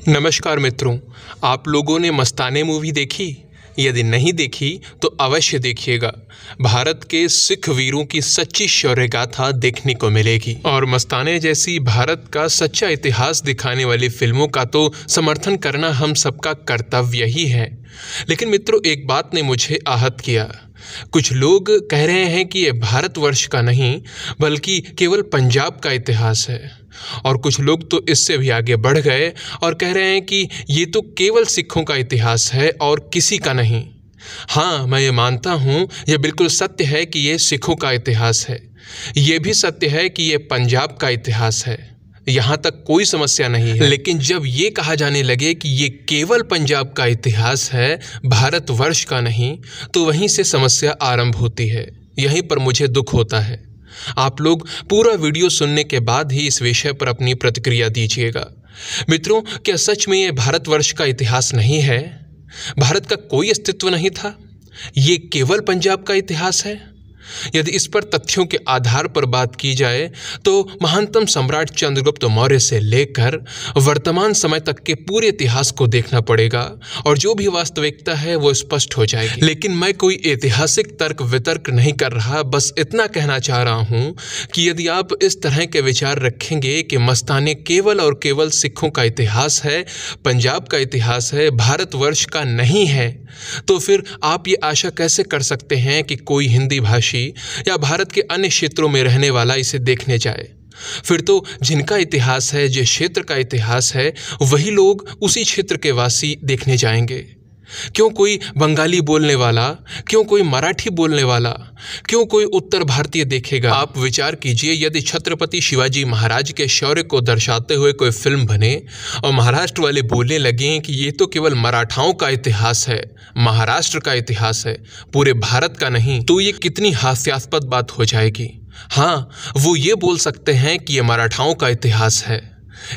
नमस्कार मित्रों, आप लोगों ने मस्ताने मूवी देखी? यदि नहीं देखी तो अवश्य देखिएगा। भारत के सिख वीरों की सच्ची शौर्य गाथा देखने को मिलेगी और मस्ताने जैसी भारत का सच्चा इतिहास दिखाने वाली फिल्मों का तो समर्थन करना हम सबका कर्तव्य ही है। लेकिन मित्रों, एक बात ने मुझे आहत किया। कुछ लोग कह रहे हैं कि ये भारतवर्ष का नहीं बल्कि केवल पंजाब का इतिहास है, और कुछ लोग तो इससे भी आगे बढ़ गए और कह रहे हैं कि ये तो केवल सिखों का इतिहास है और किसी का नहीं। हाँ, मैं ये मानता हूँ, यह बिल्कुल सत्य है कि ये सिखों का इतिहास है। ये भी सत्य है कि ये पंजाब का इतिहास है, यहाँ तक कोई समस्या नहीं है। लेकिन जब ये कहा जाने लगे कि ये केवल पंजाब का इतिहास है, भारतवर्ष का नहीं, तो वहीं से समस्या आरंभ होती है। यहीं पर मुझे दुख होता है। आप लोग पूरा वीडियो सुनने के बाद ही इस विषय पर अपनी प्रतिक्रिया दीजिएगा। मित्रों, क्या सच में ये भारतवर्ष का इतिहास नहीं है? भारत का कोई अस्तित्व नहीं था? ये केवल पंजाब का इतिहास है? यदि इस पर तथ्यों के आधार पर बात की जाए तो महानतम सम्राट चंद्रगुप्त मौर्य से लेकर वर्तमान समय तक के पूरे इतिहास को देखना पड़ेगा और जो भी वास्तविकता है वो स्पष्ट हो जाएगी। लेकिन मैं कोई ऐतिहासिक तर्क वितर्क नहीं कर रहा, बस इतना कहना चाह रहा हूँ कि यदि आप इस तरह के विचार रखेंगे कि मस्ताने केवल और केवल सिखों का इतिहास है, पंजाब का इतिहास है, भारतवर्ष का नहीं है, तो फिर आप ये आशा कैसे कर सकते हैं कि कोई हिंदी भाषी या भारत के अन्य क्षेत्रों में रहने वाला इसे देखने जाए? फिर तो जिनका इतिहास है, जिस क्षेत्र का इतिहास है, वही लोग उसी क्षेत्र के वासी देखने जाएंगे। क्यों कोई बंगाली बोलने वाला, क्यों कोई मराठी बोलने वाला, क्यों कोई उत्तर भारतीय देखेगा? आप विचार कीजिए, यदि छत्रपति शिवाजी महाराज के शौर्य को दर्शाते हुए कोई फिल्म बने और महाराष्ट्र वाले बोलने लगे कि ये तो केवल मराठाओं का इतिहास है, महाराष्ट्र का इतिहास है, पूरे भारत का नहीं, तो ये कितनी हास्यास्पद बात हो जाएगी। हाँ, वो ये बोल सकते हैं कि ये मराठाओं का इतिहास है,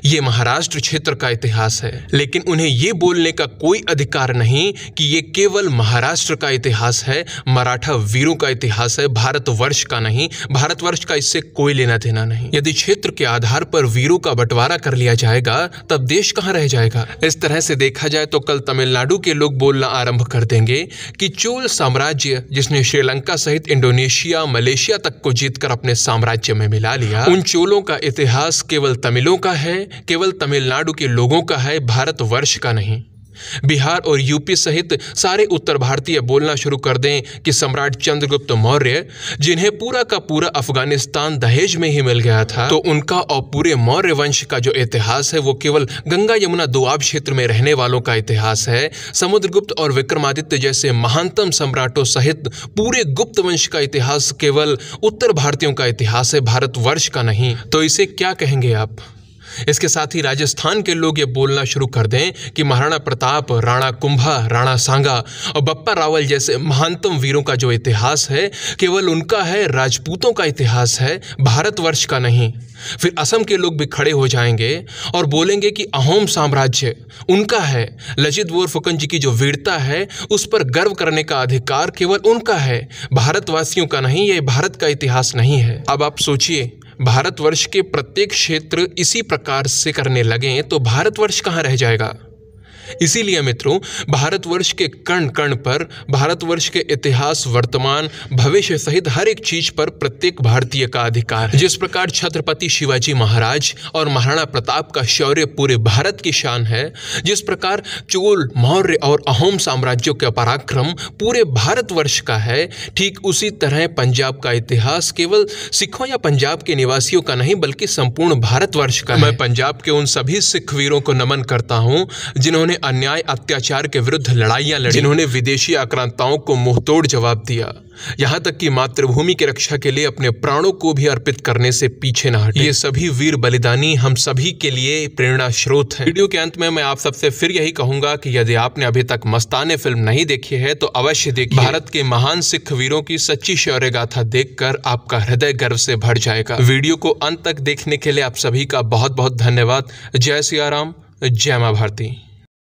ये महाराष्ट्र क्षेत्र का इतिहास है, लेकिन उन्हें ये बोलने का कोई अधिकार नहीं कि ये केवल महाराष्ट्र का इतिहास है, मराठा वीरों का इतिहास है, भारतवर्ष का नहीं। भारतवर्ष का इससे कोई लेना देना नहीं। यदि क्षेत्र के आधार पर वीरों का बंटवारा कर लिया जाएगा तब देश कहाँ रह जाएगा? इस तरह से देखा जाए तो कल तमिलनाडु के लोग बोलना आरंभ कर देंगे कि चोल साम्राज्य, जिसने श्रीलंका सहित इंडोनेशिया, मलेशिया तक को जीतकर अपने साम्राज्य में मिला लिया, उन चोलों का इतिहास केवल तमिलों का है, केवल तमिलनाडु के लोगों का है, भारतवर्ष का नहीं। बिहार और यूपी सहित सारे उत्तर भारतीय बोलना शुरू कर दें कि सम्राट चंद्रगुप्त मौर्य, जिन्हें पूरा का पूरा अफगानिस्तान दहेज में ही मिल गया था, तो उनका और पूरे मौर्य वंश का जो इतिहास है वो केवल गंगा यमुना दोआब क्षेत्र में रहने वालों का इतिहास है। समुद्रगुप्त और विक्रमादित्य जैसे महानतम सम्राटों सहित पूरे गुप्त वंश का इतिहास केवल उत्तर भारतीयों का इतिहास है, भारतवर्ष का नहीं। तो इसे क्या कहेंगे आप? इसके साथ ही राजस्थान के लोग ये बोलना शुरू कर दें कि महाराणा प्रताप, राणा कुंभा, राणा सांगा और बप्पा रावल जैसे महानतम वीरों का जो इतिहास है केवल उनका है, राजपूतों का इतिहास है, भारतवर्ष का नहीं। फिर असम के लोग भी खड़े हो जाएंगे और बोलेंगे कि अहोम साम्राज्य उनका है, लचित बोरफुकन जी की जो वीरता है उस पर गर्व करने का अधिकार केवल उनका है, भारतवासियों का नहीं। ये भारत का इतिहास नहीं है। अब आप सोचिए, भारतवर्ष के प्रत्येक क्षेत्र इसी प्रकार से करने लगें तो भारतवर्ष कहाँ रह जाएगा? इसीलिए मित्रों, भारतवर्ष के कण कण पर, भारतवर्ष के इतिहास, वर्तमान, भविष्य सहित हर एक चीज पर प्रत्येक भारतीय का अधिकार है। जिस प्रकार छत्रपति शिवाजी महाराज और महाराणा प्रताप का शौर्य पूरे भारत की शान है, जिस प्रकार चोल, मौर्य और अहोम साम्राज्यों का पराक्रम पूरे भारतवर्ष का है, ठीक उसी तरह पंजाब का इतिहास केवल सिखों या पंजाब के निवासियों का नहीं बल्कि संपूर्ण भारतवर्ष का है। मैं पंजाब के उन सभी सिख वीरों को नमन करता हूँ जिन्होंने अन्याय अत्याचार के विरुद्ध लड़ाइयां लड़ी, जिन्होंने विदेशी आक्रांताओं को मुंहतोड़ जवाब दिया, यहाँ तक कि मातृभूमि की रक्षा के लिए अपने प्राणों को भी अर्पित करने से पीछे न हटे। ये सभी वीर बलिदानी हम सभी के लिए प्रेरणा स्रोत हैं। वीडियो के अंत में मैं आप सबसे फिर यही कहूंगा कि यदि आपने अभी तक मस्ताने फिल्म नहीं देखी है तो अवश्य देखिए। भारत के महान सिख वीरों की सच्ची शौर्य गाथा देखकर आपका हृदय गर्व से भर जाएगा। वीडियो को अंत तक देखने के लिए आप सभी का बहुत बहुत धन्यवाद। जय सिया राम, जय मां भारती।